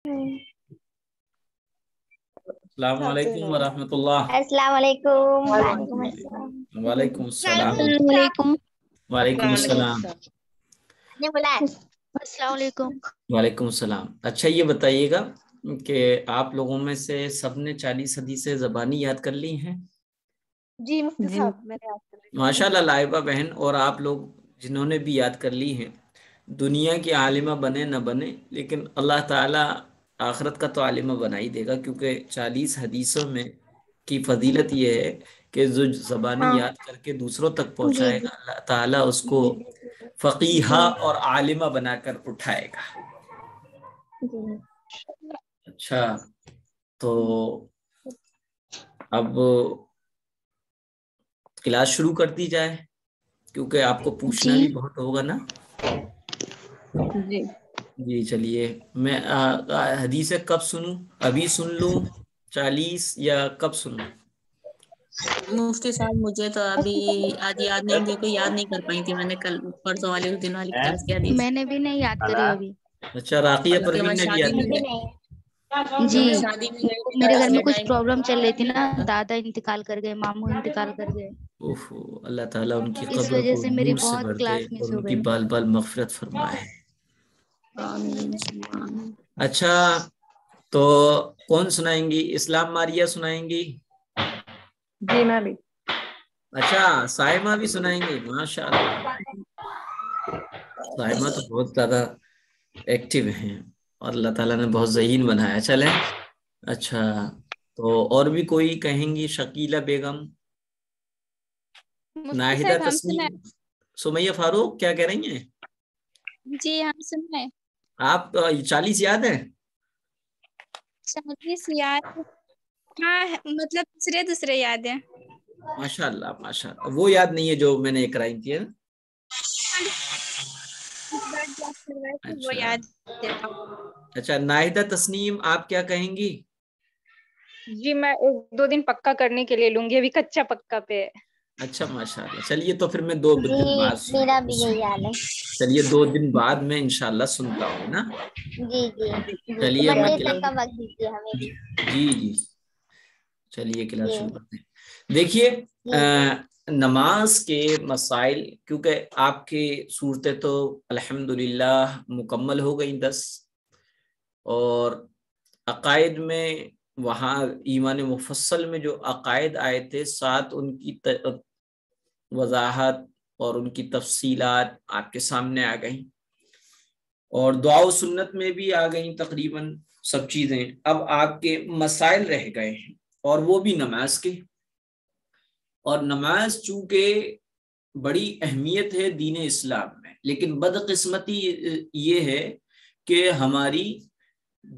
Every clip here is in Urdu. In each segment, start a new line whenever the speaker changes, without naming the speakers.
السلام علیکم ورحمۃ اللہ۔
السلام علیکم۔ وعلیکم السلام۔
وعلیکم السلام۔
السلام علیکم۔
وعلیکم السلام۔
نے بولا
السلام علیکم۔
وعلیکم السلام۔ اچھا یہ بتائیے گا کہ آپ لوگوں میں سے سب نے 40 حدیثیں زبانی یاد کر لی ہیں؟
جی مفتی صاحب میں نے یاد کر لی۔
ماشاء اللہ لائبہ بہن اور آپ لوگ جنہوں نے بھی یاد کر لی ہیں، دنیا کی عالمہ بنے نہ بنے لیکن اللہ تعالیٰ آخرت کا تو عالمہ بنا ہی دے گا، کیونکہ 40 حدیثوں میں کی فضیلت یہ ہے کہ جو زبانی یاد کر کے دوسروں تک پہنچائے گا اللہ تعالیٰ اس کو فقیہہ اور عالمہ بنا کر اٹھائے گا۔ اچھا تو اب کلاس شروع کر دی جائے، کیونکہ آپ کو پوچھنا بھی بہت ہوگا نا۔ جی چلیے، میں حدیثیں کب سنوں؟ ابھی سن لوں 40 یا کب سنوں؟
مفتی صاحب مجھے تو ابھی آج یاد نہیں، کیونکہ یاد نہیں کر پائی تھی میں نے کل پرسوں والے دن والی کلاس کی حدیث۔
میں نے بھی نہیں یاد کری ابھی۔
اچھا راقیہ پروین نے بھی یاد نہیں کیا؟
جی
شادی میں گئے
میرے گھر میں کچھ پرابلم چل رہی تھی نا، دادا انتقال کر گئے، ماموں انتقال کر گئے،
اوہو، اللہ تعالیٰ ان کی
اس
قبر
وجہ
کو
سے میری
نور سے
بہت
بھر دے
کلاس مس
اور
ہو
ان کی
گئی۔
بال بال مغفرت فرمائے۔ اچھا تو کون سنائیں گی؟ اسلام ماریہ سنائیں گی؟
جی میں بھی۔
اچھا سائمہ بھی سنائیں گی؟ ماشاء اللہ، سائمہ تو بہت زیادہ ایکٹیو ہیں اور اللہ تعالیٰ نے بہت ذہین بنایا۔ چلیں اچھا تو اور بھی کوئی کہیں گی؟ شکیلہ بیگم، ناہدہ تسنیم، سمیہ فاروق کیا کہہ رہی ہیں؟
جی ہم سنیں۔
آپ 40 یاد ہیں؟
40 یاد، ہاں مطلب دوسرے یاد ہیں۔
ماشاء اللہ ماشاء اللہ، وہ یاد نہیں ہے جو میں نے کرائی تھی؟
وہ یاد ہے۔
اچھا ناہدہ تسنیم آپ کیا کہیں گی؟
جی میں 1-2 دن پکا کرنے کے لیے لوں گی، ابھی کچا پکا پہ ہے۔
اچھا ماشاء اللہ، چلیے تو پھر میں 2 دن بعد
میرا بھی یہی حال ہے۔
چلیے 2 دن بعد میں انشاءاللہ سنتا ہوں نا۔
جی
چلیے میں
منڈے تک کا وقت دیجیے ہمیں بھی۔
جی چلیے کلاس شروع کرتے ہیں۔ دیکھیے نماز کے مسائل، کیونکہ آپ کی صورتیں تو الحمدللہ مکمل ہو گئی 10، اور عقائد میں وہاں ایمان مفصل میں جو عقائد آئے تھے 7، ان کی وضاحت اور ان کی تفصیلات آپ کے سامنے آ گئیں، اور دعا و سنت میں بھی آ گئیں تقریباً سب چیزیں۔ اب آپ کے مسائل رہ گئے ہیں اور وہ بھی نماز کے، اور نماز چونکہ بڑی اہمیت ہے دین اسلام میں، لیکن بدقسمتی یہ ہے کہ ہماری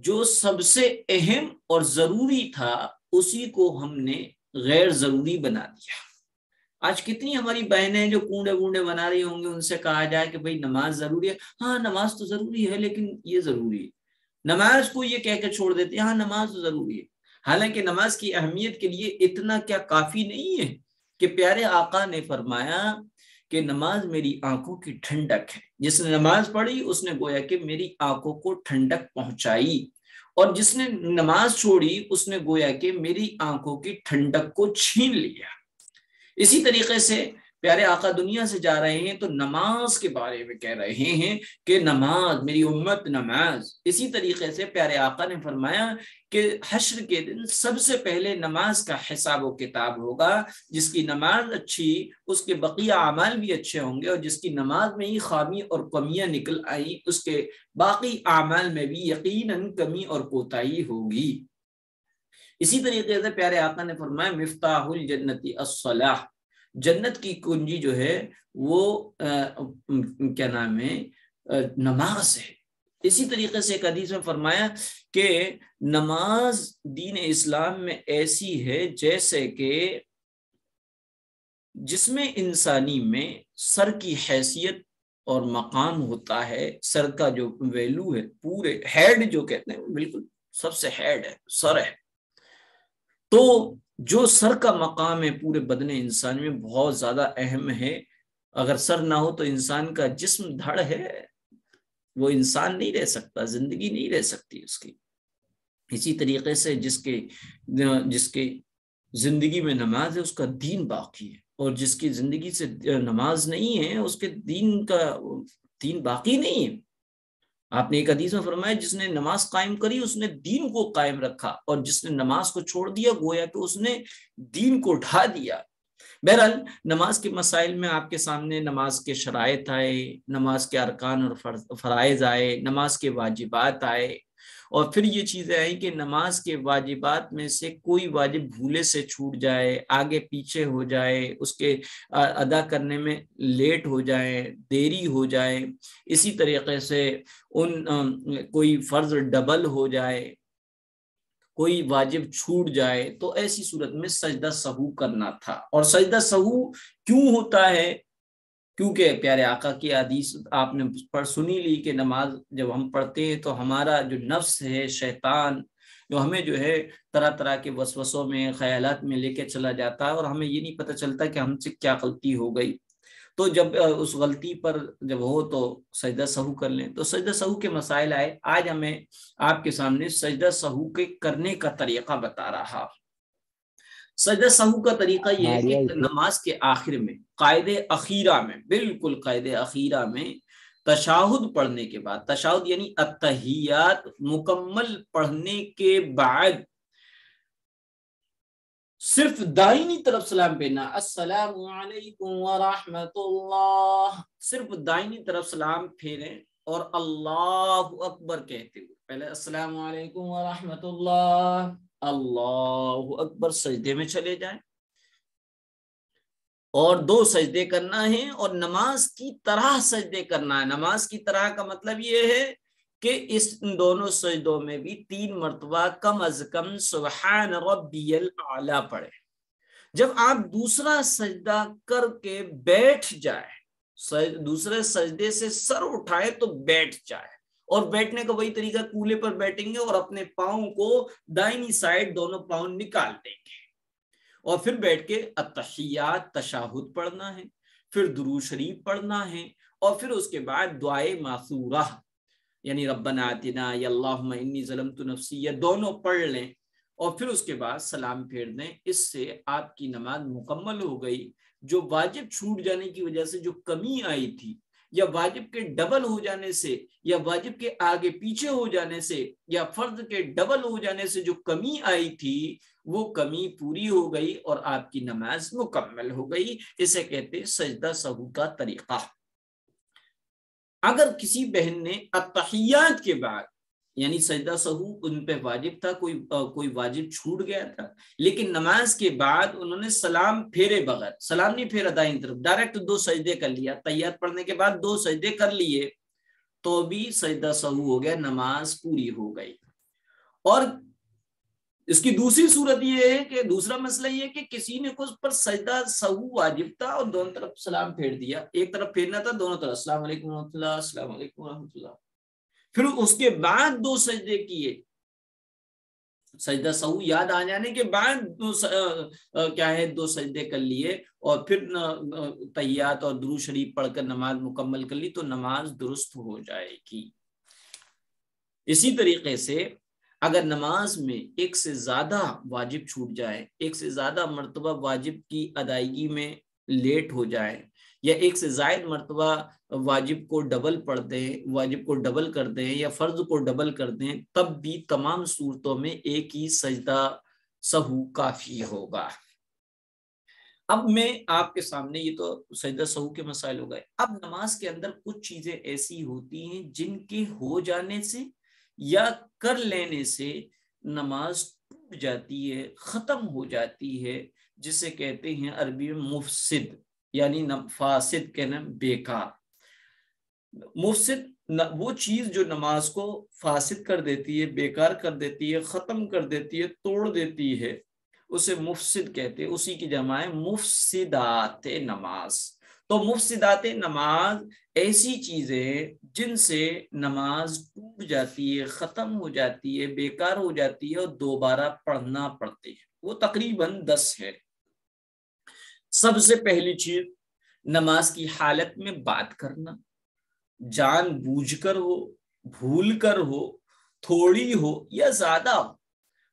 جو سب سے اہم اور ضروری تھا اسی کو ہم نے غیر ضروری بنا دیا۔ آج کتنی ہماری بہنیں جو کنڈے گونڈے بنا رہی ہوں گی، ان سے کہا جائے کہ بھئی نماز ضروری ہے، ہاں نماز تو ضروری ہے لیکن یہ ضروری ہے، نماز کو یہ کہہ کے چھوڑ دیتے ہیں ہاں نماز تو ضروری ہے، حالانکہ نماز کی اہمیت کے لیے اتنا کیا کافی نہیں ہے کہ پیارے آقا نے فرمایا کہ نماز میری آنکھوں کی ٹھنڈک ہے، جس نے نماز پڑھی اس نے گویا کہ میری آنکھوں کو ٹھنڈک پہنچائی، اور جس نے نماز چھوڑی اس نے گویا کہ میری آنکھوں کی ٹھنڈک کو چھین لیا۔ اسی طریقے سے پیارے آقا دنیا سے جا رہے ہیں تو نماز کے بارے میں کہہ رہے ہیں کہ نماز میری امت نماز۔ اسی طریقے سے پیارے آقا نے فرمایا کہ حشر کے دن سب سے پہلے نماز کا حساب و کتاب ہوگا، جس کی نماز اچھی اس کے بقیہ اعمال بھی اچھے ہوں گے، اور جس کی نماز میں ہی خامی اور کمیاں نکل آئی اس کے باقی اعمال میں بھی یقیناً کمی اور کوتاہی ہوگی۔ اسی طریقے سے پیارے آقا نے فرمایا مفتاح الجنتی الصلاۃ، جنت کی کنجی جو ہے وہ کیا نام ہے، نماز ہے۔ اسی طریقے سے ایک حدیث میں فرمایا کہ نماز دین اسلام میں ایسی ہے جیسے کہ جس میں انسانی میں سر کی حیثیت اور مقام ہوتا ہے، سر کا جو ویلو ہے، پورے ہیڈ جو کہتے ہیں بالکل سب سے ہیڈ ہے، سر ہے، تو جو سر کا مقام ہے پورے بدن انسان میں بہت زیادہ اہم ہے۔ اگر سر نہ ہو تو انسان کا جسم دھڑ ہے، وہ انسان نہیں رہ سکتا، زندگی نہیں رہ سکتی اس کی۔ اسی طریقے سے جس کے زندگی میں نماز ہے اس کا دین باقی ہے، اور جس کی زندگی سے نماز نہیں ہے اس کے دین باقی نہیں ہے۔ آپ نے ایک حدیث میں فرمایا جس نے نماز قائم کری اس نے دین کو قائم رکھا، اور جس نے نماز کو چھوڑ دیا گویا کہ اس نے دین کو اٹھا دیا۔ بہرحال نماز کے مسائل میں آپ کے سامنے نماز کے شرائط آئے، نماز کے ارکان اور فرائض آئے، نماز کے واجبات آئے، اور پھر یہ چیزیں آئیں کہ نماز کے واجبات میں سے کوئی واجب بھولے سے چھوٹ جائے، آگے پیچھے ہو جائے، اس کے ادا کرنے میں لیٹ ہو جائے، دیری ہو جائے، اسی طریقے سے کوئی فرض ڈبل ہو جائے، کوئی واجب چھوٹ جائے، تو ایسی صورت میں سجدہ سہو کرنا تھا۔ اور سجدہ سہو کیوں ہوتا ہے؟ کیونکہ پیارے آقا کی حدیث آپ نے سنی لی کہ نماز جب ہم پڑھتے ہیں تو ہمارا جو نفس ہے، شیطان، جو ہمیں جو ہے طرح طرح کے وسوسوں میں، خیالات میں لے کے چلا جاتا ہے، اور ہمیں یہ نہیں پتہ چلتا کہ ہم سے کیا غلطی ہو گئی۔ تو جب اس غلطی پر جب ہو تو سجدہ سہو کر لیں۔ تو سجدہ سہو کے مسائل آئے، آج ہمیں آپ کے سامنے سجدہ سہو کے کرنے کا طریقہ بتا رہا۔ سجدہ سہو کا طریقہ یہ ہے کہ نماز کے آخر میں قائد اخیرہ میں، بالکل قائد اخیرہ میں تشہد پڑھنے کے بعد، تشہد یعنی التحیات مکمل پڑھنے کے بعد صرف دائنی طرف سلام پھیرنا، السلام علیکم ورحمۃ اللہ، صرف دائنی طرف سلام پھیریں اور اللہ اکبر کہتے ہوئے پہلے السلام علیکم ورحمۃ اللہ، اللہ اکبر، سجدے میں چلے جائیں، اور 2 سجدے کرنا ہے، اور نماز کی طرح سجدے کرنا ہے۔ نماز کی طرح کا مطلب یہ ہے کہ اس دونوں سجدوں میں بھی 3 مرتبہ کم از کم سبحان ربی الاعلی پڑھے۔ جب آپ دوسرا سجدہ کر کے بیٹھ جائے، دوسرے سجدے سے سر اٹھائے تو بیٹھ جائے، اور بیٹھنے کا وہی طریقہ کولے پر بیٹھیں گے اور اپنے پاؤں کو دائنی سائڈ دونوں پاؤں نکال دیں گے، اور پھر بیٹھ کے التحیات تشہد پڑھنا ہے، پھر درود شریف پڑھنا ہے، اور پھر اس کے بعد دعائے ماثورہ یعنی ربنا آتنا یا اللہم انی ظلمت نفسی، یہ دونوں پڑھ لیں، اور پھر اس کے بعد سلام پھیر دیں۔ اس سے آپ کی نماز مکمل ہو گئی۔ جو واجب چھوٹ جانے کی وجہ سے جو کمی آئی تھی، یا واجب کے ڈبل ہو جانے سے، یا واجب کے آگے پیچھے ہو جانے سے، یا فرض کے ڈبل ہو جانے سے جو کمی آئی تھی، وہ کمی پوری ہو گئی اور آپ کی نماز مکمل ہو گئی۔ اسے کہتے سجدہ سہو کا طریقہ۔ اگر کسی بہن نے التحیات کے بعد یعنی سجدہ سہو ان پہ واجب تھا، کوئی واجب چھوٹ گیا تھا، لیکن نماز کے بعد انہوں نے سلام پھیرے بغیر، سلام نہیں پھیرا دائیں طرف، ڈائریکٹ 2 سجدے کر لیا، تحیات پڑھنے کے بعد 2 سجدے کر لیے، تو بھی سجدہ سہو ہو گیا، نماز پوری ہو گئی۔ اور اس کی دوسری صورت یہ ہے کہ دوسرا مسئلہ یہ ہے کہ کسی نے اس پر سجدہ سہو واجب تھا اور دونوں طرف سلام پھیر دیا، ایک طرف پھیرنا تھا، دونوں طرف السلام علیکم ورحمۃ اللہ، السلام علیکم ورحمۃ اللہ، پھر اس کے بعد 2 سجدے کیے، سجدہ سہو یاد آ جانے کے بعد 2 سجدے کر لیے، اور پھر تحیات اور درود شریف پڑھ کر نماز مکمل کر لی، تو نماز درست ہو جائے گی۔ اسی طریقے سے اگر نماز میں ایک سے زیادہ واجب چھوٹ جائے، ایک سے زیادہ مرتبہ واجب کی ادائیگی میں لیٹ ہو جائے، یا ایک سے زائد مرتبہ واجب کو ڈبل پڑھ دیں، واجب کو ڈبل کر دیں، یا فرض کو ڈبل کر دیں، تب بھی تمام صورتوں میں ایک ہی سجدہ سہو کافی ہوگا۔ اب میں آپ کے سامنے، یہ تو سجدہ سہو کے مسائل ہو گئے، اب نماز کے اندر کچھ چیزیں ایسی ہوتی ہیں جن کے ہو جانے سے یا کر لینے سے نماز ٹوٹ جاتی ہے، ختم ہو جاتی ہے، جسے کہتے ہیں عربی میں مفسد، یعنی فاسد کہنا بیکار۔ مفسد وہ چیز جو نماز کو فاسد کر دیتی ہے، بیکار کر دیتی ہے، ختم کر دیتی ہے، توڑ دیتی ہے، اسے مفسد کہتے ہیں، اسی کی جمع ہے مفسدات نماز۔ تو مفسدات نماز ایسی چیزیں جن سے نماز ٹوٹ جاتی ہے، ختم ہو جاتی ہے، بیکار ہو جاتی ہے اور دوبارہ پڑھنا پڑتی ہے، وہ تقریباً 10 ہے۔ سب سے پہلی چیز نماز کی حالت میں بات کرنا، جان بوجھ کر ہو، بھول کر ہو، تھوڑی ہو یا زیادہ ہو،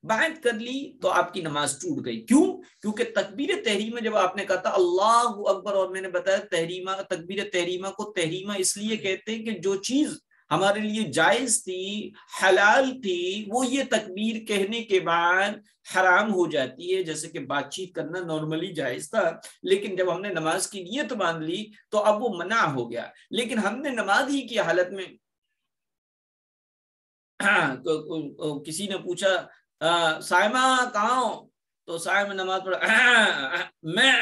بعد کر لی تو آپ کی نماز ٹوٹ گئی. کیوں؟ کیونکہ تکبیر تحریمہ جب آپ نے کہا تھا اللہ اکبر، اور میں نے بتایا تکبیر تحریمہ کو تحریمہ اس لیے کہتے ہیں کہ جو چیز ہمارے لیے جائز تھی، حلال تھی، وہ یہ تکبیر کہنے کے بعد حرام ہو جاتی ہے. جیسے کہ بات چیت کرنا نارملی جائز تھا، لیکن جب ہم نے نماز کی نیت باندھ لی تو اب وہ منع ہو گیا. لیکن ہم نے نماز ہی کی حالت میں کسی نے پوچھا سائمہ کہاں ہو، تو سائمہ نماز پڑھا میں،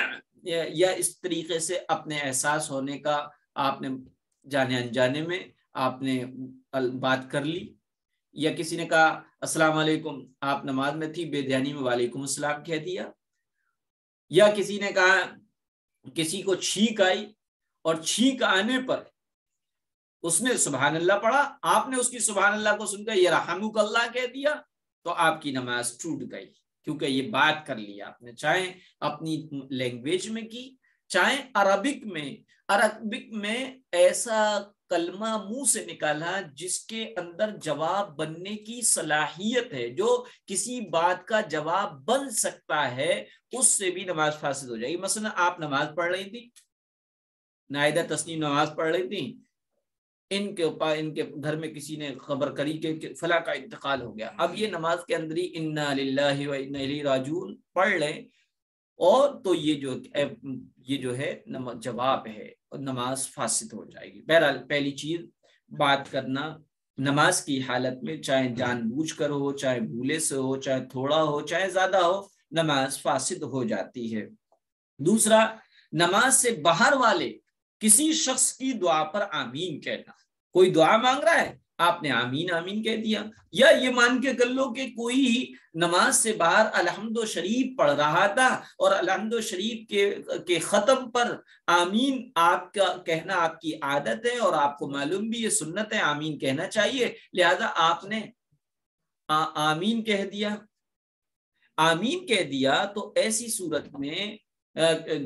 یا اس طریقے سے اپنے احساس ہونے کا آپ نے جانے انجانے میں آپ نے بات کر لی. یا کسی نے کہا السلام علیکم، آپ نماز میں تھی، بے دھیانی میں وعلیکم السلام کہہ دیا. یا کسی نے کہا کسی کو چھینک آئی اور چھینک آنے پر اس نے سبحان اللہ پڑھا، آپ نے اس کی سبحان اللہ کو سن کر یرحمک اللہ کہہ دیا، تو آپ کی نماز ٹوٹ گئی. کیونکہ یہ بات کر لی آپ نے، چاہے اپنی لینگویج میں کی، چاہے عربک میں. عربک میں ایسا کلمہ منہ سے نکالا جس کے اندر جواب بننے کی صلاحیت ہے، جو کسی بات کا جواب بن سکتا ہے، اس سے بھی نماز فاسد ہو جائے گی. مثلا آپ نماز پڑھ رہی تھی، نائدہ تسنیم نماز پڑھ رہی تھی، ان کے گھر میں کسی نے خبر کری کہ فلاں کا انتقال ہو گیا. اب یہ نماز کے اندر ہی انا للہ و انا الیہ راجعون پڑھ لیں، اور تو یہ جو ہے جواب ہے، اور نماز فاسد ہو جائے گی. بہرحال پہلی چیز بات کرنا نماز کی حالت میں، چاہے جان بوجھ کر ہو، چاہے بھولے سے ہو، چاہے تھوڑا ہو، چاہے زیادہ ہو، نماز فاسد ہو جاتی ہے. دوسرا، نماز سے باہر والے کسی شخص کی دعا پر آمین کہنا. کوئی دعا مانگ رہا ہے، آپ نے آمین آمین کہہ دیا. یا یہ مان کے کر لو کہ کوئی نماز سے باہر الحمد شریف پڑھ رہا تھا، اور الحمد شریف کے ختم پر آمین آپ کا کہنا آپ کی عادت ہے، اور آپ کو معلوم بھی یہ سنت ہے، آمین کہنا چاہیے، لہذا آپ نے آمین کہہ دیا. آمین کہہ دیا تو ایسی صورت میں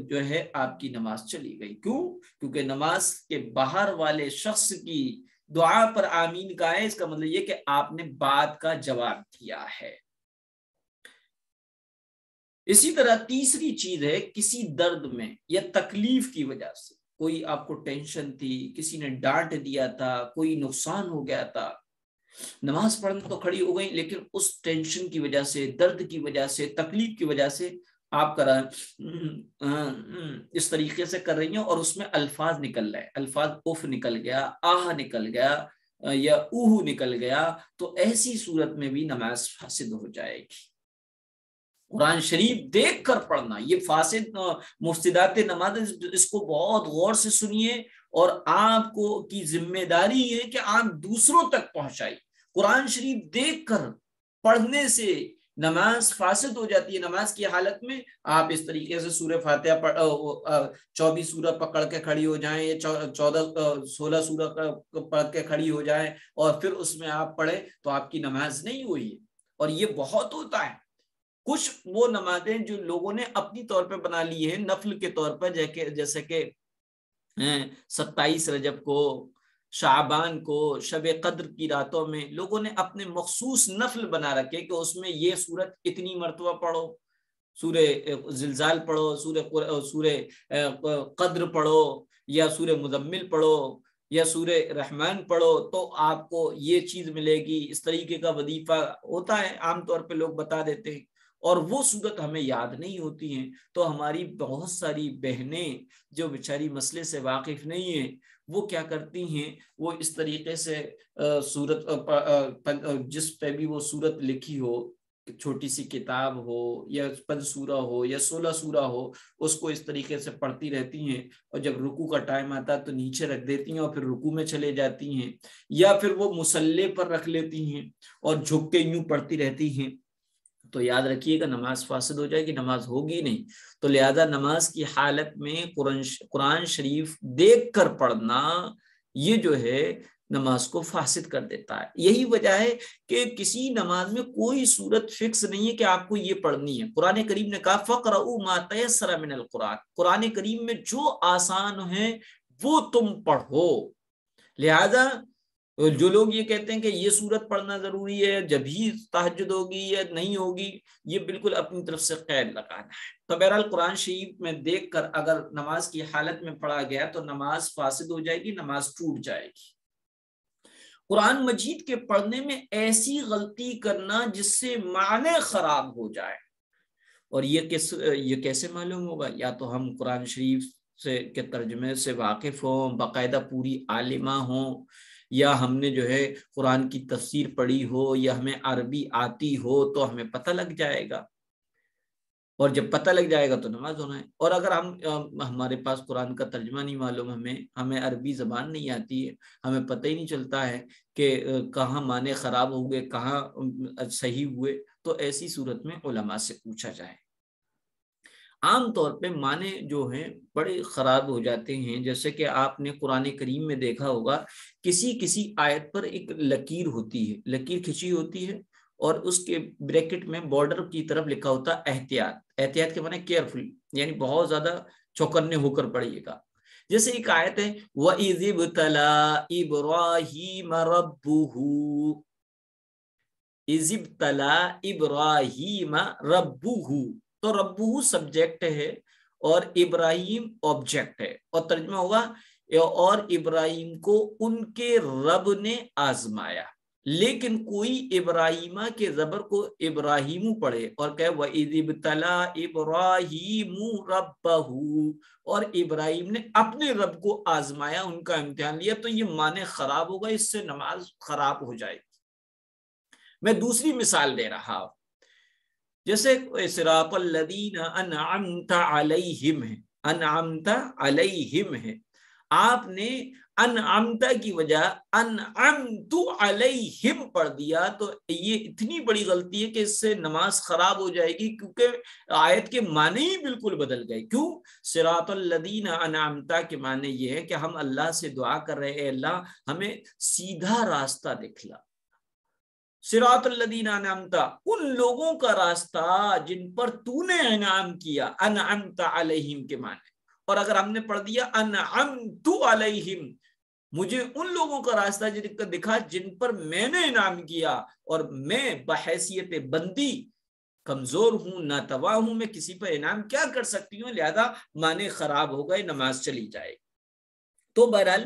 جو ہے آپ کی نماز چلی گئی. کیوں؟ کیونکہ نماز کے باہر والے شخص کی دعا پر آمین کا ہے، اس کا مطلب یہ کہ آپ نے بات کا جواب دیا ہے. اسی طرح تیسری چیز ہے، کسی درد میں یا تکلیف کی وجہ سے، کوئی آپ کو ٹینشن تھی، کسی نے ڈانٹ دیا تھا، کوئی نقصان ہو گیا تھا، نماز پڑھنے تو کھڑی ہو گئی، لیکن اس ٹینشن کی وجہ سے، درد کی وجہ سے، تکلیف کی وجہ سے آپ کر اس طریقے سے کر رہی ہیں، اور اس میں الفاظ نکل رہے، الفاظ اف نکل گیا، آہ نکل گیا، یا اوہ نکل گیا، تو ایسی صورت میں بھی نماز فاسد ہو جائے گی. قرآن شریف دیکھ کر پڑھنا، یہ فاسد مفسدات نماز، اس کو بہت غور سے سنیے، اور آپ کو کی ذمہ داری ہے کہ آپ دوسروں تک پہنچائیے. قرآن شریف دیکھ کر پڑھنے سے نماز فاسد ہو جاتی ہے. نماز کی حالت میں آپ اس طریقے سے سورہ فاتحہ 24 سورہ پکڑ کے کھڑی ہو جائیں، یا 16 سورہ پڑھ کے کھڑی ہو جائیں، اور پھر اس میں آپ پڑھیں، تو آپ کی نماز نہیں ہوئی ہے. اور یہ بہت ہوتا ہے. کچھ وہ نمازیں جو لوگوں نے اپنی طور پہ بنا لی ہیں نفل کے طور پر، جیسے کہ 27 رجب کو، شعبان کو، شب قدر کی راتوں میں لوگوں نے اپنے مخصوص نفل بنا رکھے کہ اس میں یہ سورت اتنی مرتبہ پڑھو، سورہ زلزال پڑھو، سورہ قدر پڑھو، یا سورہ مزمل پڑھو، یا سورہ رحمان پڑھو، تو آپ کو یہ چیز ملے گی. اس طریقے کا وظیفہ ہوتا ہے، عام طور پہ لوگ بتا دیتے ہیں، اور وہ صورت ہمیں یاد نہیں ہوتی ہیں. تو ہماری بہت ساری بہنیں جو بیچاری مسئلے سے واقف نہیں ہیں، وہ کیا کرتی ہیں، وہ اس طریقے سے صورت جس پہ بھی وہ صورت لکھی ہو، چھوٹی سی کتاب ہو، یا 5 سورہ ہو، یا 16 سورہ ہو، اس کو اس طریقے سے پڑھتی رہتی ہیں، اور جب رکوع کا ٹائم آتا ہے تو نیچے رکھ دیتی ہیں، اور پھر رکوع میں چلے جاتی ہیں، یا پھر وہ مصلی پر رکھ لیتی ہیں اور جھک کے یوں پڑھتی رہتی ہیں. تو یاد رکھیے گا نماز فاسد ہو جائے گی، نماز ہوگی نہیں. تو لہذا نماز کی حالت میں قرآن شریف دیکھ کر پڑھنا، یہ جو ہے نماز کو فاسد کر دیتا ہے. یہی وجہ ہے کہ کسی نماز میں کوئی صورت فکس نہیں ہے کہ آپ کو یہ پڑھنی ہے. قرآن کریم نے کہا فَقْرَؤُوا مَا تَيَسَّرَ مِنَ الْقُرْآنِ، قرآن کریم میں جو آسان ہے وہ تم پڑھو. لہذا جو لوگ یہ کہتے ہیں کہ یہ سورت پڑھنا ضروری ہے جب ہی تہجد ہوگی یا نہیں ہوگی، یہ بالکل اپنی طرف سے قید لگانا ہے۔ تو بہرحال قرآن شریف میں دیکھ کر اگر نماز کی حالت میں پڑھا گیا تو نماز فاسد ہو جائے گی، نماز ٹوٹ جائے گی۔ قرآن مجید کے پڑھنے میں ایسی غلطی کرنا جس سے معنی خراب ہو جائے، اور یہ کیسے معلوم ہوگا؟ یا تو ہم قرآن شریف کے ترجمے سے واقف ہوں، باقاعدہ پوری عالمہ ہوں، یا ہم نے جو ہے قرآن کی تفسیر پڑھی ہو، یا ہمیں عربی آتی ہو تو ہمیں پتہ لگ جائے گا، اور جب پتہ لگ جائے گا تو نماز ہونا ہے۔ اور اگر ہمارے پاس قرآن کا ترجمہ نہیں معلوم، ہمیں عربی زبان نہیں آتی ہے، ہمیں پتہ ہی نہیں چلتا ہے کہ کہاں معنی خراب ہوئے کہاں صحیح ہوئے، تو ایسی صورت میں علماء سے پوچھا جائے۔ عام طور پہ معنی جو ہیں بڑے خراب ہو جاتے ہیں، جیسے کہ آپ نے قرآن کریم میں دیکھا ہوگا کسی آیت پر ایک لکیر ہوتی ہے، لکیر کھچی ہوتی ہے، اور اس کے بریکٹ میں بارڈر کی طرف لکھا ہوتا احتیاط۔ احتیاط کے معنی کیئرفل، یعنی بہت زیادہ چوکنے ہو کر پڑھیے گا۔ جیسے ایک آیت ہے وَإِذِ ابْتَلَىٰ إِبْرَاهِيمَ رَبُّهُ، إِذِ ابْتَلَىٰ إِبْرَاهِيمَ رَبُّهُ، تو ربہ سبجیکٹ ہے اور ابراہیم آبجیکٹ ہے، اور ترجمہ ہوگا اور ابراہیم کو ان کے رب نے آزمایا۔ لیکن کوئی ابراہیمہ کے زبر کو ابراہیم پڑھے اور کہے وَإِذِ ابْتَلَىٰ إِبْرَاهِيمُ رَبَّهُ، اور ابراہیم نے اپنے رب کو آزمایا، ان کا امتحان لیا، تو یہ معنی خراب ہوگا، اس سے نماز خراب ہو جائے گی۔ میں دوسری مثال دے رہا ہوں، جیسے صراط الذین انعمت علیہم ہے، انعمت علیہم ہے، آپ نے انعمت کی وجہ انعمت علیہم پڑھ دیا، تو یہ اتنی بڑی غلطی ہے کہ اس سے نماز خراب ہو جائے گی، کیونکہ آیت کے معنی ہی بالکل بدل گئے۔ کیوں؟ صراط الذین انعمت کے معنی یہ ہے کہ ہم اللہ سے دعا کر رہے ہیں، اللہ ہمیں سیدھا راستہ دکھلا۔ صراط الذین انعمت، ان لوگوں کا راستہ جن پر تو نے انعام کیا، انعمت علیہم کے معنی۔ اور اگر ہم نے پڑھ دیا انعمت علیہم، مجھے ان لوگوں کا راستہ دکھا جن پر میں نے انعام کیا، اور میں بحیثیت بندی کمزور ہوں، ناتواں ہوں، میں کسی پر انعام کیا کر سکتی ہوں، لہذا معنی خراب ہو گئے، نماز چلی جائے۔ تو بہرحال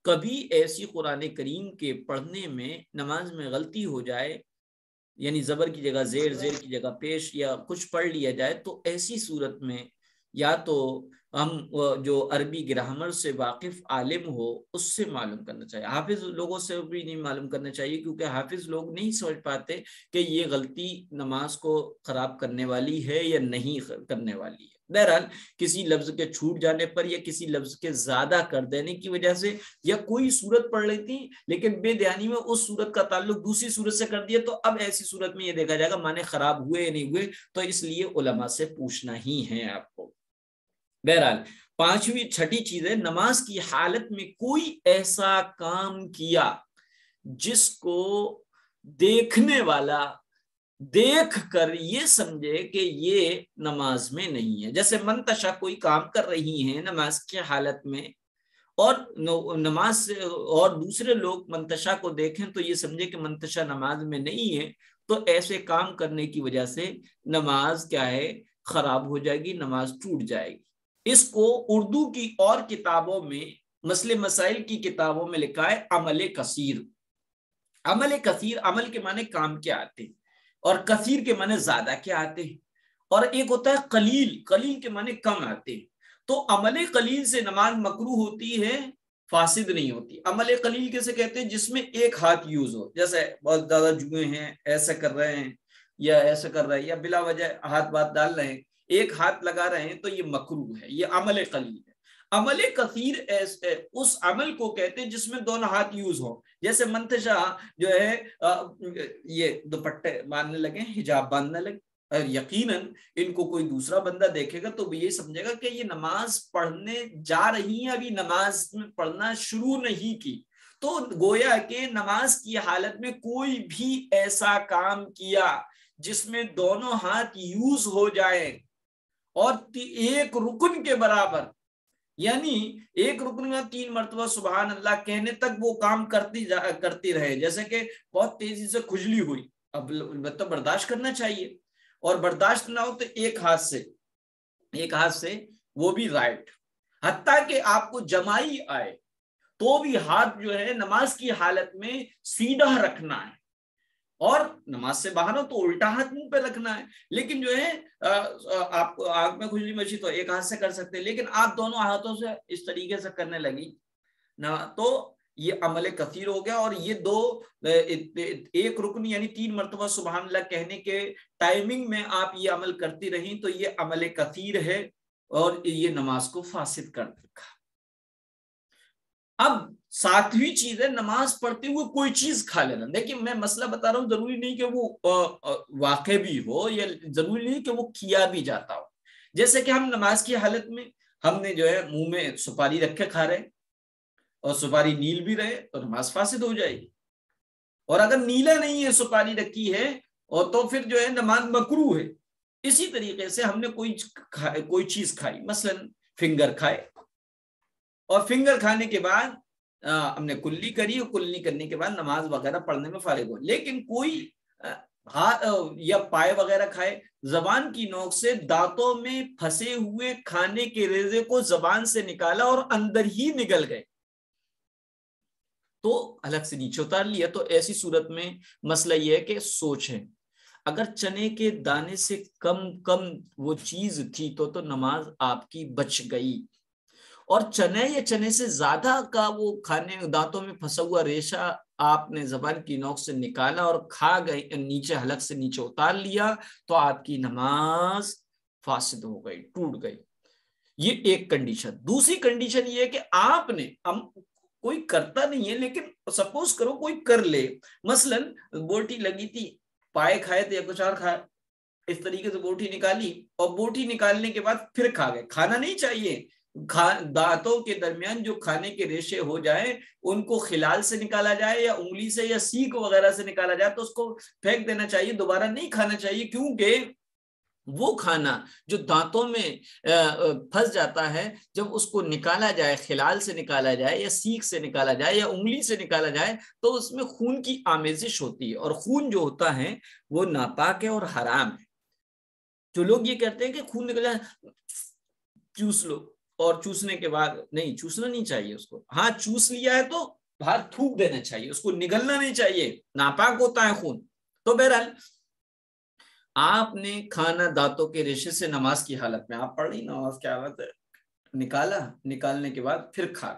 کبھی ایسی قرآن کریم کے پڑھنے میں نماز میں غلطی ہو جائے، یعنی زبر کی جگہ زیر، زیر کی جگہ پیش، یا کچھ پڑھ لیا جائے، تو ایسی صورت میں یا تو ہم جو عربی گرامر سے واقف عالم ہو اس سے معلوم کرنا چاہیے، حافظ لوگوں سے بھی نہیں معلوم کرنا چاہیے، کیونکہ حافظ لوگ نہیں سمجھ پاتے کہ یہ غلطی نماز کو خراب کرنے والی ہے یا نہیں کرنے والی ہے۔ بہرحال کسی لفظ کے چھوٹ جانے پر یا کسی لفظ کے زیادہ کر دینے کی وجہ سے، یا کوئی صورت پڑھ لیتی لیکن بے دھیانی میں اس صورت کا تعلق دوسری صورت سے کر دیا، تو اب ایسی صورت میں یہ دیکھا جائے گا معنی خراب ہوئے یا نہیں ہوئے، تو اس لیے علماء سے پوچھنا ہی ہے آپ کو۔ بہرحال پانچویں چھٹی چیز ہے، نماز کی حالت میں کوئی ایسا کام کیا جس کو دیکھنے والا دیکھ کر یہ سمجھے کہ یہ نماز میں نہیں ہے۔ جیسے منتشا کوئی کام کر رہی ہیں نماز کی حالت میں، اور نماز سے اور دوسرے لوگ منتشا کو دیکھیں تو یہ سمجھے کہ منتشا نماز میں نہیں ہے، تو ایسے کام کرنے کی وجہ سے نماز کیا ہے، خراب ہو جائے گی، نماز ٹوٹ جائے گی۔ اس کو اردو کی اور کتابوں میں، مسئلے مسائل کی کتابوں میں لکھا ہے عمل کثیر۔ عمل کثیر، عمل کے معنی کام کیا آتے ہیں، اور کثیر کے معنی زیادہ کیا آتے ہیں، اور ایک ہوتا ہے قلیل، قلیل کے معنی کم آتے ہیں۔ تو عمل قلیل سے نماز مکروہ ہوتی ہے، فاسد نہیں ہوتی۔ عمل قلیل کیسے کہتے ہیں؟ جس میں ایک ہاتھ یوز ہو، جیسے بہت زیادہ جوئے ہیں، ایسا کر رہے ہیں یا ایسا کر رہے ہیں، یا بلا وجہ ہاتھ بات ڈال رہے ہیں، ایک ہاتھ لگا رہے ہیں، تو یہ مکروہ ہے، یہ عمل قلیل ہے۔ عمل کثیر اس عمل کو کہتے ہیں جس میں دونوں ہاتھ یوز ہوں، جیسے منتشا جو ہے یہ دوپٹے باندھنے لگے، حجاب باندھنے لگے، اور یقیناً ان کو کوئی دوسرا بندہ دیکھے گا تو وہ یہ سمجھے گا کہ یہ نماز پڑھنے جا رہی ہیں، ابھی نماز میں پڑھنا شروع نہیں کی۔ تو گویا کہ نماز کی حالت میں کوئی بھی ایسا کام کیا جس میں دونوں ہاتھ یوز ہو جائیں اور ایک رکن کے برابر یعنی ایک رکن میں 3 مرتبہ سبحان اللہ کہنے تک وہ کام کرتی رہے. جیسے کہ بہت تیزی سے کھجلی ہوئی، اب مطلب برداشت کرنا چاہیے، اور برداشت نہ ہو تو ایک ہاتھ سے وہ بھی رائٹ، حتیٰ کہ آپ کو جمائی آئے تو بھی ہاتھ جو ہے نماز کی حالت میں سیدھا رکھنا ہے، اور نماز سے باہر ہو تو الٹا ہاتھ منہ پہ رکھنا ہے. لیکن جو ہے آپ کو آنکھ میں کھجلی مچی تو ایک ہاتھ سے کر سکتے ہیں، لیکن آپ دونوں ہاتھوں سے اس طریقے سے کرنے لگی تو یہ عمل کثیر ہو گیا. اور یہ ایک رکن یعنی 3 مرتبہ سبحان اللہ کہنے کے ٹائمنگ میں آپ یہ عمل کرتی رہیں تو یہ عمل کثیر ہے اور یہ نماز کو فاسد کر رکھا. اب 7ویں چیز ہے نماز پڑھتے ہوئے کوئی چیز کھا لینا. دیکھیں میں مسئلہ بتا رہا ہوں، ضروری نہیں کہ وہ واقع بھی ہو یا ضروری نہیں کہ وہ کیا بھی جاتا ہو. جیسے کہ ہم نماز کی حالت میں ہم نے جو ہے منہ میں سپاری رکھ کے کھا رہے اور سپاری نیل بھی رہے تو نماز فاسد ہو جائے گی. اور اگر نیلا نہیں ہے سپاری رکھی ہے اور تو پھر جو ہے نماز مکروہ ہے. اسی طریقے سے ہم نے کوئی چیز کھائی، مثلا فنگر کھائے، اور فنگر کھانے کے بعد ہم نے کلی کری، اور کلی کرنے کے بعد نماز وغیرہ پڑھنے میں فارغ ہو. لیکن کوئی یا پائے وغیرہ کھائے، زبان کی نوک سے دانتوں میں پھنسے ہوئے کھانے کے ریزے کو زبان سے نکالا اور اندر ہی نگل گئے تو الگ سے نیچے اتار لیا. تو ایسی صورت میں مسئلہ یہ ہے کہ سوچیں، اگر چنے کے دانے سے کم وہ چیز تھی تو نماز آپ کی بچ گئی. اور چنے یا چنے سے زیادہ کا وہ کھانے دانتوں میں پھنسا ہوا ریشہ آپ نے زبان کی نوک سے نکالا اور کھا گئے، نیچے حلق سے نیچے اتار لیا تو آپ کی نماز فاسد ہو گئی، ٹوٹ گئی. یہ ایک کنڈیشن. دوسری کنڈیشن یہ ہے کہ آپ نے کوئی کرتا نہیں ہے لیکن سپوز کرو کوئی کر لے، مثلا بوٹی لگی تھی، پائے کھائے تھے یا کچھ اور کھایا، اس طریقے سے بوٹی نکالی اور بوٹی نکالنے کے بعد پھر کھا گئے. کھانا نہیں چاہیے. دانتوں کے درمیان جو کھانے کے ریشے ہو جائیں ان کو خلال سے نکالا جائے یا انگلی سے یا سیک وغیرہ سے نکالا جائے تو اس کو پھینک دینا چاہیے، دوبارہ نہیں کھانا چاہیے. کیونکہ وہ کھانا جو دانتوں میں پھنس جاتا ہے، جب اس کو نکالا جائے، خلال سے نکالا جائے یا سیک سے نکالا جائے یا انگلی سے نکالا جائے تو اس میں خون کی آمیزش ہوتی ہے، اور خون جو ہوتا ہے وہ ناپاک ہے اور حرام ہے. جو لوگ یہ کہتے ہیں کہ خون نکل جائے چوس لو، اور چوسنے کے بعد نہیں، چوسنا نہیں چاہیے اس کو. ہاں چوس لیا ہے تو باہر تھوک دینا چاہیے، اس کو نگلنا نہیں چاہیے، ناپاک ہوتا ہے خون. تو بہرحال آپ نے کھانا دانتوں کے ریشے سے نماز کی حالت میں آپ پڑھ رہی، نماز کی حالت نکالا، نکالنے کے بعد پھر کھا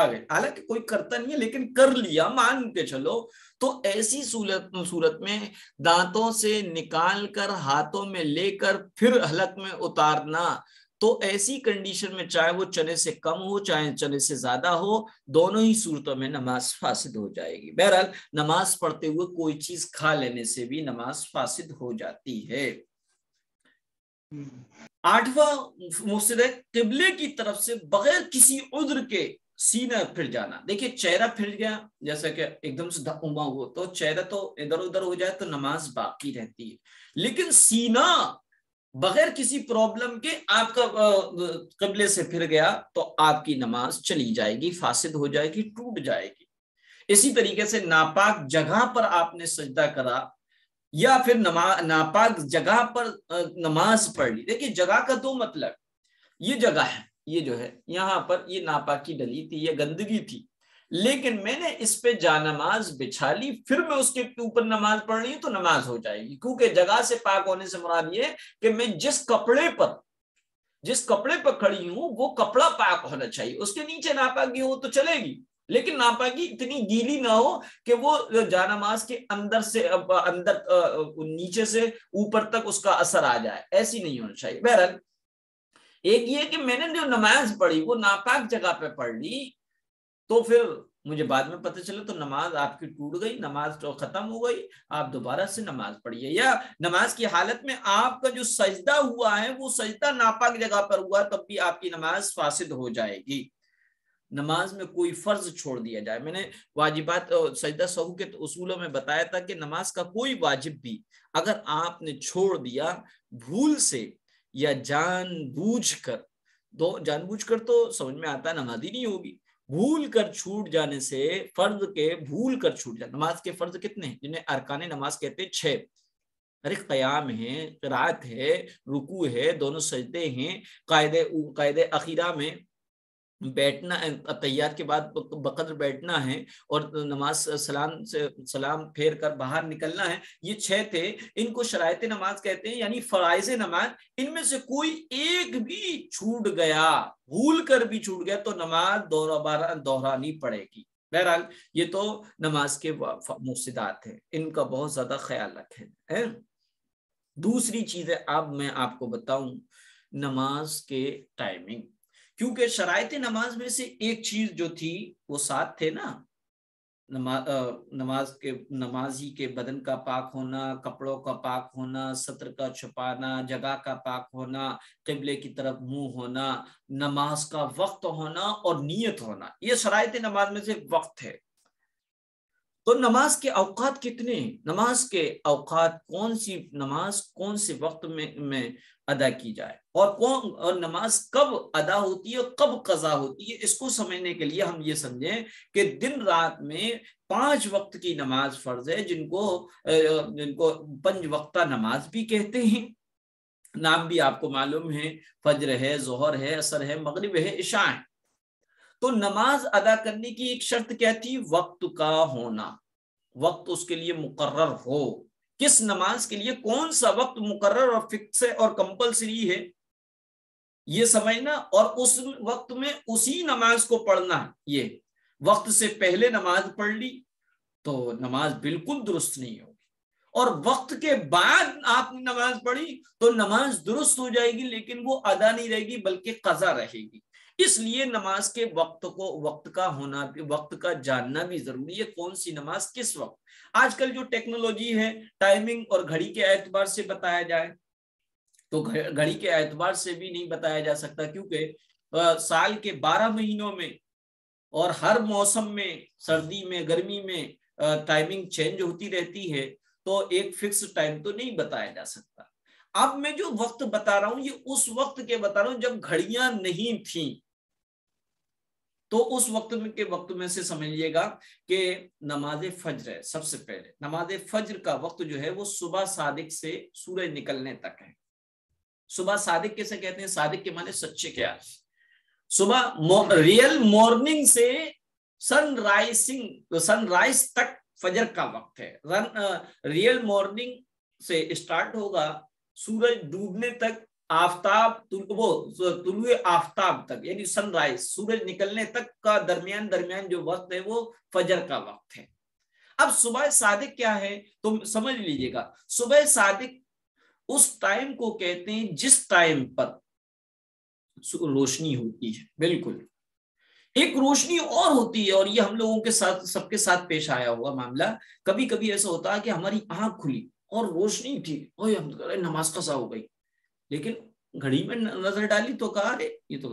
گئے، حالانکہ کوئی کرتا نہیں ہے لیکن کر لیا مان کے چلو. تو ایسی صورت میں دانتوں سے نکال کر ہاتھوں میں لے کر پھر حلق میں اتارنا، تو ایسی کنڈیشن میں چاہے وہ چنے سے کم ہو چاہے چنے سے زیادہ ہو، دونوں ہی صورتوں میں نماز فاسد ہو جائے گی. بہرحال نماز پڑھتے ہوئے کوئی چیز کھا لینے سے بھی نماز فاسد ہو جاتی ہے. 8واں مفسد ہے قبلے کی طرف سے بغیر کسی عذر کے سینہ پھر جانا. دیکھیے چہرہ پھر گیا، جیسا کہ ایک دم سے دھما ہوا تو چہرہ تو ادھر ادھر ہو جائے تو نماز باقی رہتی ہے، لیکن سینہ بغیر کسی پرابلم کے آپ کا قبلے سے پھر گیا تو آپ کی نماز چلی جائے گی، فاسد ہو جائے گی، ٹوٹ جائے گی. اسی طریقے سے ناپاک جگہ پر آپ نے سجدہ کرا یا پھر ناپاک جگہ پر نماز پڑھ لی. دیکھیے جگہ کا دو مطلب، یہ جگہ ہے، یہ جو ہے یہاں پر یہ ناپاکی ڈلی تھی، یہ گندگی تھی، لیکن میں نے اس پہ جانماز بچھا لی، پھر میں اس کے اوپر نماز پڑھ رہی ہوں تو نماز ہو جائے گی. کیونکہ جگہ سے پاک ہونے سے مراد یہ کہ میں جس کپڑے پر کھڑی ہوں وہ کپڑا پاک ہونا چاہیے. اس کے نیچے ناپاکی ہو تو چلے گی، لیکن ناپاکی اتنی گیلی نہ ہو کہ وہ جانماز کے اندر نیچے سے اوپر تک اس کا اثر آ جائے، ایسی نہیں ہونا چاہیے. بہرحال ایک یہ کہ میں نے جو نماز پڑھی وہ ناپاک جگہ پہ پڑھ لی تو پھر مجھے بعد میں پتہ چلا تو نماز آپ کی ٹوٹ گئی، نماز تو ختم ہو گئی، آپ دوبارہ سے نماز پڑھیے. یا نماز کی حالت میں آپ کا جو سجدہ ہوا ہے وہ سجدہ ناپاک جگہ پر ہوا تب بھی آپ کی نماز فاسد ہو جائے گی. نماز میں کوئی فرض چھوڑ دیا جائے، میں نے واجبات سجدہ سہو کے اصولوں میں بتایا تھا کہ نماز کا کوئی واجب بھی اگر آپ نے چھوڑ دیا بھول سے یا جان بوجھ کر جان بوجھ کر تو سمجھ میں آتا ہے نمازی نہیں ہوگی، بھول کر چھوٹ جانے سے، فرض کے بھول کر چھوٹ جانے. نماز کے فرض کتنے ہیں جنہیں ارکان نماز کہتے ہیں؟ 6. ارے قیام ہے، قرات ہے، رکوع ہے، دونوں سجدے ہیں، قائد اخیرہ میں بیٹھنا، تحیات کے بعد بقدر بیٹھنا ہے، اور نماز سلام پھیر کر باہر نکلنا ہے. یہ 6 تھے، ان کو شرائط نماز کہتے ہیں، یعنی فرائض نماز. ان میں سے کوئی ایک بھی چھوٹ گیا، بھول کر بھی چھوٹ گیا، تو نماز دہرانی پڑے گی. بہرحال یہ تو نماز کے مفسدات ہیں، ان کا بہت زیادہ خیال رکھیں. دوسری چیز ہے، اب میں آپ کو بتاؤں نماز کے ٹائمنگ، کیونکہ شرائط نماز میں سے ایک چیز جو تھی وہ 7 تھے نا، نمازی کے بدن کا پاک ہونا، کپڑوں کا پاک ہونا، سطر کا چھپانا، جگہ کا پاک ہونا، قبلے کی طرف منہ ہونا، نماز کا وقت ہونا اور نیت ہونا. یہ شرائط نماز میں سے وقت ہے. تو نماز کے اوقات کتنے ہیں؟ نماز کے اوقات نماز کون سے وقت میں ادا کی جائے، اور نماز کب ادا ہوتی ہے، کب قضا ہوتی ہے، اس کو سمجھنے کے لیے ہم یہ سمجھیں کہ دن رات میں 5 وقت کی نماز فرض ہے، جن کو 5 وقتہ نماز بھی کہتے ہیں. نام بھی آپ کو معلوم ہے، فجر ہے، ظہر ہے، عصر ہے، مغرب ہے، عشاء ہے. تو نماز ادا کرنے کی ایک شرط کیا تھی؟ وقت کا ہونا، وقت اس کے لیے مقرر ہو. کس نماز کے لیے کون سا وقت مقرر اور فکس ہے اور کمپلسری ہے یہ سمجھنا، اور اس وقت میں اسی نماز کو پڑھنا. یہ وقت سے پہلے نماز پڑھ لی تو نماز بالکل درست نہیں ہوگی، اور وقت کے بعد آپ نے نماز پڑھی تو نماز درست ہو جائے گی، لیکن وہ ادا نہیں رہے گی بلکہ قضا رہے گی. اس لیے نماز کے وقت کا ہونا، وقت کا جاننا بھی ضروری ہے، کون سی نماز کس وقت. آج کل جو ٹیکنالوجی ہے، ٹائمنگ اور گھڑی کے اعتبار سے بتایا جائے تو گھڑی کے اعتبار سے بھی نہیں بتایا جا سکتا، کیونکہ سال کے 12 مہینوں میں اور ہر موسم میں، سردی میں، گرمی میں ٹائمنگ چینج ہوتی رہتی ہے، تو ایک فکس ٹائم تو نہیں بتایا جا سکتا. اب میں جو وقت بتا رہا ہوں یہ اس وقت کے بتا رہا ہوں جب گھڑیاں نہیں تھیں. تو اس وقت میں سے سمجھ لیے گا کہ نماز فجر ہے. سب سے پہلے نماز فجر کا وقت جو ہے وہ صبح صادق سے سورج نکلنے تک ہے. صبح صادق کیسے کہتے ہیں؟ صادق کے معنی سچے کیا؟ صبح ریئل مارننگ سے سن رائز تک فجر کا وقت ہے. ریئل مارننگ سے اسٹارٹ ہوگا سورج ڈوبنے تک، طلوع آفتاب تک، یعنی سن رائز، سورج نکلنے تک کا درمیان جو وقت ہے وہ فجر کا وقت ہے. اب صبح صادق کیا ہے تو سمجھ لیجئے گا. صبح صادق اس ٹائم کو کہتے ہیں جس ٹائم پر روشنی ہوتی ہے. بالکل ایک روشنی اور ہوتی ہے، اور یہ ہم لوگوں کے ساتھ، سب کے ساتھ پیش آیا ہوا معاملہ. کبھی کبھی ایسا ہوتا ہے کہ ہماری آنکھ کھلی اور روشنی تھی، ہم نماز قضا ہو گئی، لیکن گھڑی میں نظر ڈالی تو کہا رے یہ تو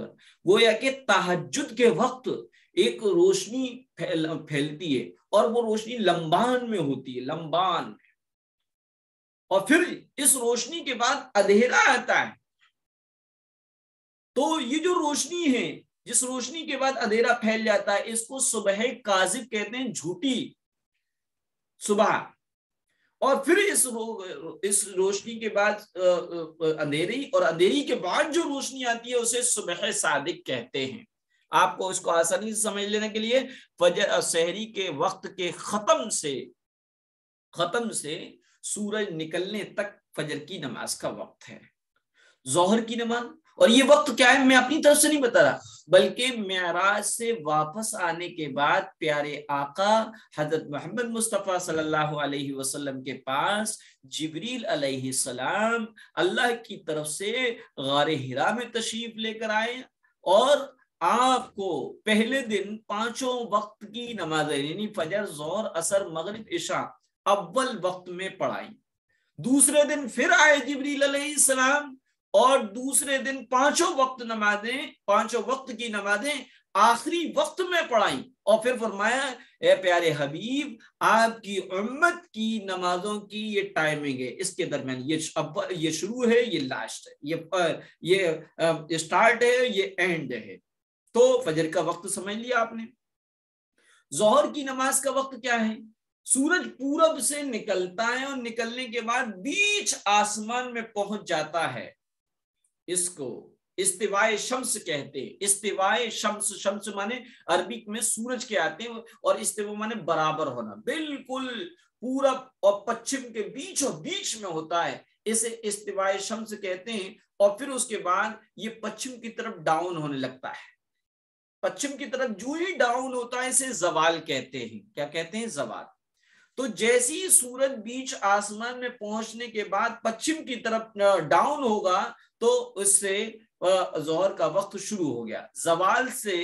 گویا کہ تہجد کے وقت ایک روشنی پھیلتی ہے، اور وہ روشنی لمبان میں ہوتی ہے، لمبان، اور پھر اس روشنی کے بعد اندھیرا آتا ہے. تو یہ جو روشنی ہے، جس روشنی کے بعد اندھیرا پھیل جاتا ہے، اس کو صبح کاذب کہتے ہیں، جھوٹی صبح. اور پھر اس روشنی کے بعد اندھیری، اور اندھیری کے بعد جو روشنی آتی ہے اسے صبح صادق کہتے ہیں. آپ کو اس کو آسانی سے سمجھ لینے کے لیے فجر سحری کے وقت کے ختم سے سورج نکلنے تک فجر کی نماز کا وقت ہے. ظہر کی نماز، اور یہ وقت کیا ہے میں اپنی طرف سے نہیں بتا رہا، بلکہ معراج سے واپس آنے کے بعد پیارے آقا حضرت محمد مصطفیٰ صلی اللہ علیہ وسلم کے پاس جبریل علیہ السلام اللہ کی طرف سے غار حرا میں تشریف لے کر آئے، اور آپ کو پہلے دن 5 وقت کی نمازیں، یعنی فجر، ظہر، عصر، مغرب، عشاء اول وقت میں پڑھائی. دوسرے دن پھر آئے جبریل علیہ السلام، اور دوسرے دن 5 وقت کی نمازیں آخری وقت میں پڑھائیں، اور پھر فرمایا اے پیارے حبیب آپ کی امت کی نمازوں کی یہ ٹائمنگ ہے، اس کے درمیان یہ شروع ہے، یہ لاسٹ ہے، یہ سٹارٹ ہے، یہ اینڈ ہے۔ تو فجر کا وقت سمجھ لیا آپ نے۔ ظہر کی نماز کا وقت کیا ہے؟ سورج پورب سے نکلتا ہے اور نکلنے کے بعد بیچ آسمان میں پہنچ جاتا ہے، اس کو استوائے شمس کہتے ہیں۔ استوائے شمس، شمس مانے عربک میں سورج کے آتے ہیں، اور استوا مانے برابر ہونا، بالکل پورب اور پچھم کے بیچ اور بیچ میں ہوتا ہے، اسے استوائے شمس کہتے ہیں۔ اور پھر اس کے بعد یہ پچھم کی طرف ڈاؤن ہونے لگتا ہے، پچھم کی طرف جو ہی ڈاؤن ہوتا ہے اسے زوال کہتے ہیں۔ کیا کہتے ہیں؟ زوال۔ تو جیسی سورج بیچ آسمان میں پہنچنے کے بعد پچھم کی طرف ڈاؤن ہوگا تو اس سے ظہر کا وقت شروع ہو گیا۔ زوال سے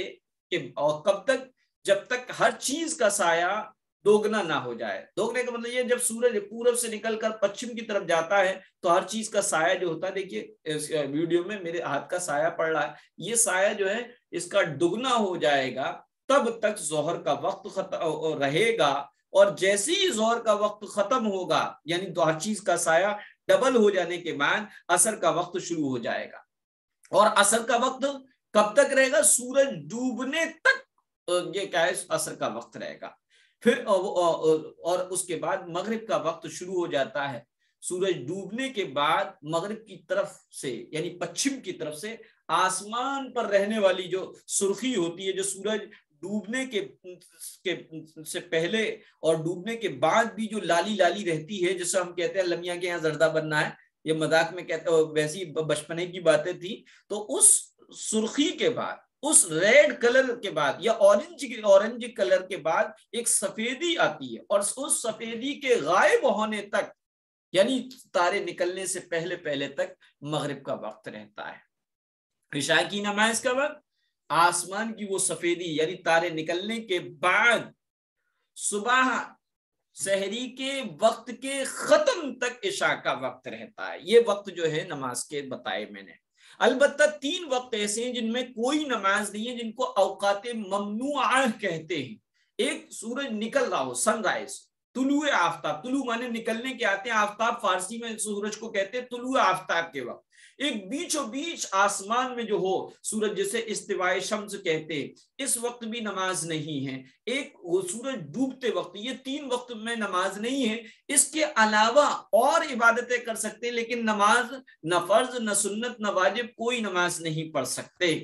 اور کب تک؟ جب تک ہر چیز کا سایہ دوگنا نہ ہو جائے۔ دوگنے کا مطلب یہ جب سورج پورب سے نکل کر پچھم کی طرف جاتا ہے تو ہر چیز کا سایہ جو ہوتا ہے، دیکھیے اس ویڈیو میں میرے ہاتھ کا سایہ پڑ رہا ہے، یہ سایہ جو ہے اس کا دگنا ہو جائے گا، تب تک ظہر کا وقت رہے گا۔ اور جیسے ہی ظہر کا وقت ختم ہوگا، یعنی تو ہر چیز کا سایہ ڈبل ہو جانے کے بعد عصر کا وقت شروع ہو جائے گا۔ اور عصر کا وقت کب تک رہے گا؟ سورج ڈوبنے تک یہ کیا ہے؟ عصر کا وقت رہے گا۔ پھر اور اس کے بعد مغرب کا وقت شروع ہو جاتا ہے۔ سورج ڈوبنے کے بعد مغرب کی طرف سے، یعنی پچھم کی طرف سے، آسمان پر رہنے والی جو سرخی ہوتی ہے، جو سورج ڈوبنے کے سے پہلے اور ڈوبنے کے بعد بھی جو لالی لالی رہتی ہے، جسے ہم کہتے ہیں لمیاں کے یہاں زردہ بننا ہے، یہ مذاق میں کہتے ہیں، ویسی بچپنے کی باتیں تھی۔ تو اس سرخی کے بعد، اس ریڈ کلر کے بعد یا اورنج کلر کے بعد ایک سفیدی آتی ہے، اور اس سفیدی کے غائب ہونے تک، یعنی تارے نکلنے سے پہلے پہلے تک مغرب کا وقت رہتا ہے۔ عشاء کی نماز کا وقت آسمان کی وہ سفیدی یعنی تارے نکلنے کے بعد صبح سحری کے وقت کے ختم تک عشاء کا وقت رہتا ہے۔ یہ وقت جو ہے نماز کے بتائے میں نے۔ البتہ 3 وقت ایسے ہیں جن میں کوئی نماز نہیں ہے، جن کو اوقات ممنوعہ کہتے ہیں۔ ایک سورج نکل رہا ہو، سن رائز، طلوع آفتاب، طلوع مانے نکلنے کے آتے ہیں، آفتاب فارسی میں سورج کو کہتے ہیں طلوع آفتاب کے وقت۔ ایک بیچوں بیچ آسمان میں جو ہو سورج، جسے استوائے شمس کہتے ہیں، اس وقت بھی نماز نہیں ہے۔ ایک وہ سورج ڈوبتے وقت، یہ 3 وقت میں نماز نہیں ہے۔ اس کے علاوہ اور عبادتیں کر سکتے ہیں، لیکن نماز نہ فرض نہ سنت نہ واجب، کوئی نماز نہیں پڑھ سکتے۔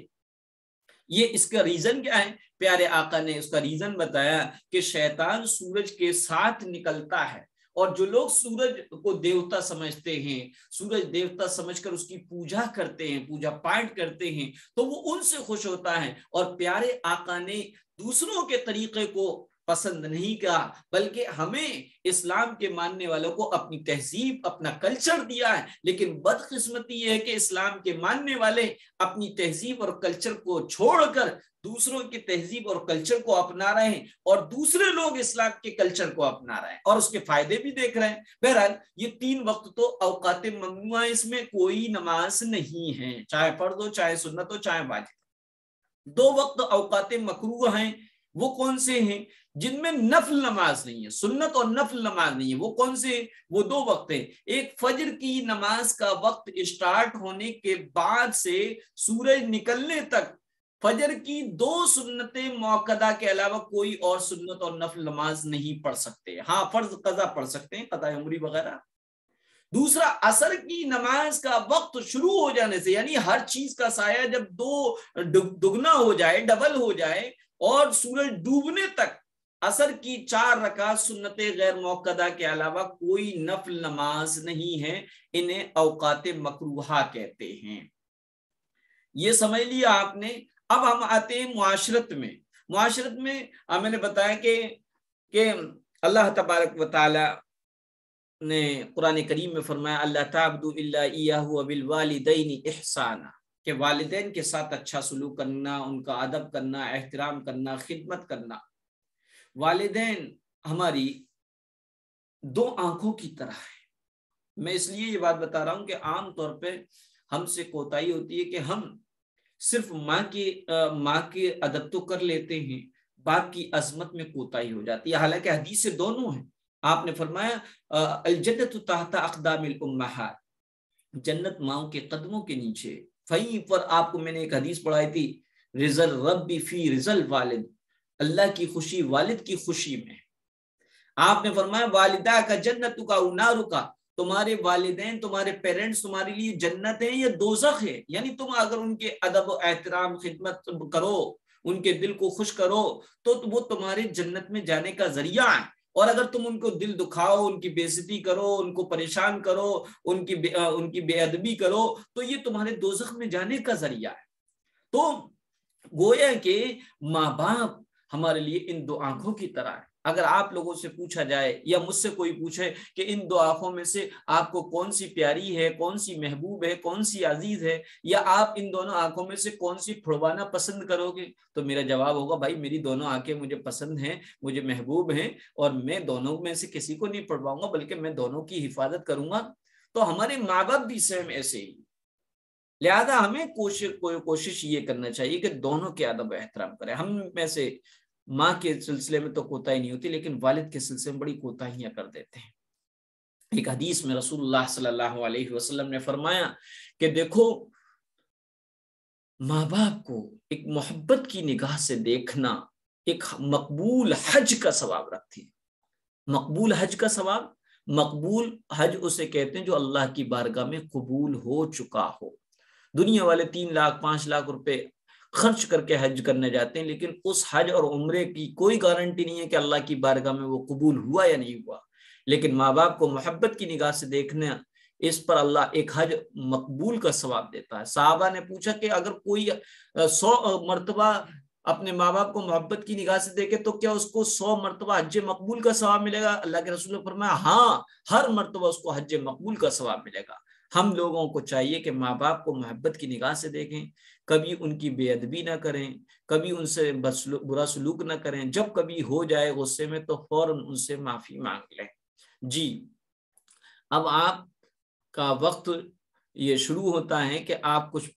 یہ اس کا ریزن کیا ہے؟ پیارے آقا نے اس کا ریزن بتایا کہ شیطان سورج کے ساتھ نکلتا ہے، اور جو لوگ سورج کو دیوتا سمجھتے ہیں، سورج دیوتا سمجھ کر اس کی پوجا کرتے ہیں، پوجا پاٹ کرتے ہیں، تو وہ ان سے خوش ہوتا ہے۔ اور پیارے آقا نے دوسروں کے طریقے کو پسند نہیں کیا، بلکہ ہمیں اسلام کے ماننے والوں کو اپنی تہذیب، اپنا کلچر دیا ہے۔ لیکن بدقسمتی یہ ہے کہ اسلام کے ماننے والے اپنی تہذیب اور کلچر کو چھوڑ کر دوسروں کی تہذیب اور کلچر کو اپنا رہے ہیں، اور دوسرے لوگ اسلام کے کلچر کو اپنا رہے ہیں اور اس کے فائدے بھی دیکھ رہے ہیں۔ بہرحال یہ 3 وقت تو اوقات ممنوعہ، اس میں کوئی نماز نہیں ہے، چاہے فرض ہو، چاہے سنت ہو، چاہے واجب۔ 2 وقت اوقات مکروہ ہیں، وہ کون سے ہیں؟ جن میں نفل نماز نہیں ہے، سنت اور نفل نماز نہیں ہے۔ وہ کون سے ہیں؟ وہ 2 وقت ہیں۔ ایک فجر کی نماز کا وقت اسٹارٹ ہونے کے بعد سے سورج نکلنے تک فجر کی 2 سنتیں موقدہ کے علاوہ کوئی اور سنت اور نفل نماز نہیں پڑھ سکتے۔ ہاں فرض قضا پڑھ سکتے ہیں، قضا عمری وغیرہ۔ دوسرا، عصر کی نماز کا وقت شروع ہو جانے سے، یعنی ہر چیز کا سایہ جب 2 دگنا ہو جائے، ڈبل ہو جائے، اور سورج ڈوبنے تک عصر کی 4 رکعت سنت غیر موقدہ کے علاوہ کوئی نفل نماز نہیں ہے۔ انہیں اوقات مکروہہ کہتے ہیں۔ یہ سمجھ لیا آپ نے۔ اب ہم آتے ہیں معاشرت میں۔ معاشرت میں میں نے بتایا کہ اللہ تبارک و تعالی نے قرآن کریم میں فرمایا اللہ تعبدوا الا ایاہ وبالوالدین احسانا، کہ والدین کے ساتھ اچھا سلوک کرنا، ان کا ادب کرنا، احترام کرنا، خدمت کرنا۔ والدین ہماری 2 آنکھوں کی طرح ہے۔ میں اس لیے یہ بات بتا رہا ہوں کہ عام طور پہ ہم سے کوتاہی ہوتی ہے کہ ہم صرف ماں کے ادب تو کر لیتے ہیں، باپ کی عظمت میں کوتاہی ہو جاتی ہے، حالانکہ حدیث سے دونوں ہیں۔ آپ نے فرمایا الجنت تحت اقدام الامہات، جنت ماؤں کے قدموں کے نیچے۔ فہیں پر آپ کو میں نے ایک حدیث پڑھائی تھی، رضا الرب فی رضا الوالد، اللہ کی خوشی والد کی خوشی میں۔ آپ نے فرمایا والدہ کا جنت کا نار کا، تمہارے والدین تمہارے پیرنٹس تمہارے لیے جنت ہے یا دوزخ ہے، یعنی تم اگر ان کے ادب و احترام خدمت کرو، ان کے دل کو خوش کرو تو وہ تمہارے جنت میں جانے کا ذریعہ ہے، اور اگر تم ان کو دل دکھاؤ، ان کی بے عزتی کرو، ان کو پریشان کرو، ان کی بے ادبی کرو تو یہ تمہارے دوزخ میں جانے کا ذریعہ ہے۔ تو گویا کہ ماں باپ ہمارے لیے ان دو آنکھوں کی طرح ہے۔ اگر آپ لوگوں سے پوچھا جائے یا مجھ سے کوئی پوچھے کہ ان دو آنکھوں میں سے آپ کو کون سی پیاری ہے، کون سی محبوب ہے، کون سی عزیز ہے، یا آپ ان دونوں آنکھوں میں سے کون سی پھڑوانا پسند کرو گے، تو میرا جواب ہوگا بھائی میری دونوں آنکھیں مجھے پسند ہیں، مجھے محبوب ہیں، اور میں دونوں میں سے کسی کو نہیں پھڑواؤں گا بلکہ میں دونوں کی حفاظت کروں گا۔ تو ہمارے ماں باپ بھی سیم ایسے ہی، لہذا ہمیں کوشش یہ کرنا چاہیے کہ دونوں کے ادب و احترام کریں۔ ہم میں سے ماں کے سلسلے میں تو کوتاہی نہیں ہوتی، لیکن والد کے سلسلے میں بڑی کوتاہیاں کر دیتے ہیں۔ ایک حدیث میں رسول اللہ صلی اللہ علیہ وسلم نے فرمایا کہ دیکھو ماں باپ کو ایک محبت کی نگاہ سے دیکھنا ایک مقبول حج کا ثواب رکھتی ہے۔ مقبول حج کا ثواب، مقبول حج اسے کہتے ہیں جو اللہ کی بارگاہ میں قبول ہو چکا ہو۔ دنیا والے 3 لاکھ 5 لاکھ روپے خرچ کر کے حج کرنے جاتے ہیں، لیکن اس حج اور عمرے کی کوئی گارنٹی نہیں ہے کہ اللہ کی بارگاہ میں وہ قبول ہوا یا نہیں ہوا۔ لیکن ماں باپ کو محبت کی نگاہ سے دیکھنا، اس پر اللہ ایک حج مقبول کا ثواب دیتا ہے۔ صحابہ نے پوچھا کہ اگر کوئی 100 مرتبہ اپنے ماں باپ کو محبت کی نگاہ سے دیکھے تو کیا اس کو 100 مرتبہ حج مقبول کا ثواب ملے گا؟ اللہ کے رسول نے فرمایا ہاں، ہر مرتبہ اس کو حج مقبول کا ثواب ملے گا۔ ہم لوگوں کو چاہیے کہ ماں باپ کو محبت کی نگاہ سے دیکھیں، کبھی ان کی بے ادبی نہ کریں، کبھی ان سے برا سلوک نہ کریں، جب کبھی ہو جائے غصے میں تو فوراً ان سے معافی مانگ لیں۔ جی اب آپ کا وقت یہ شروع ہوتا ہے کہ آپ کچھ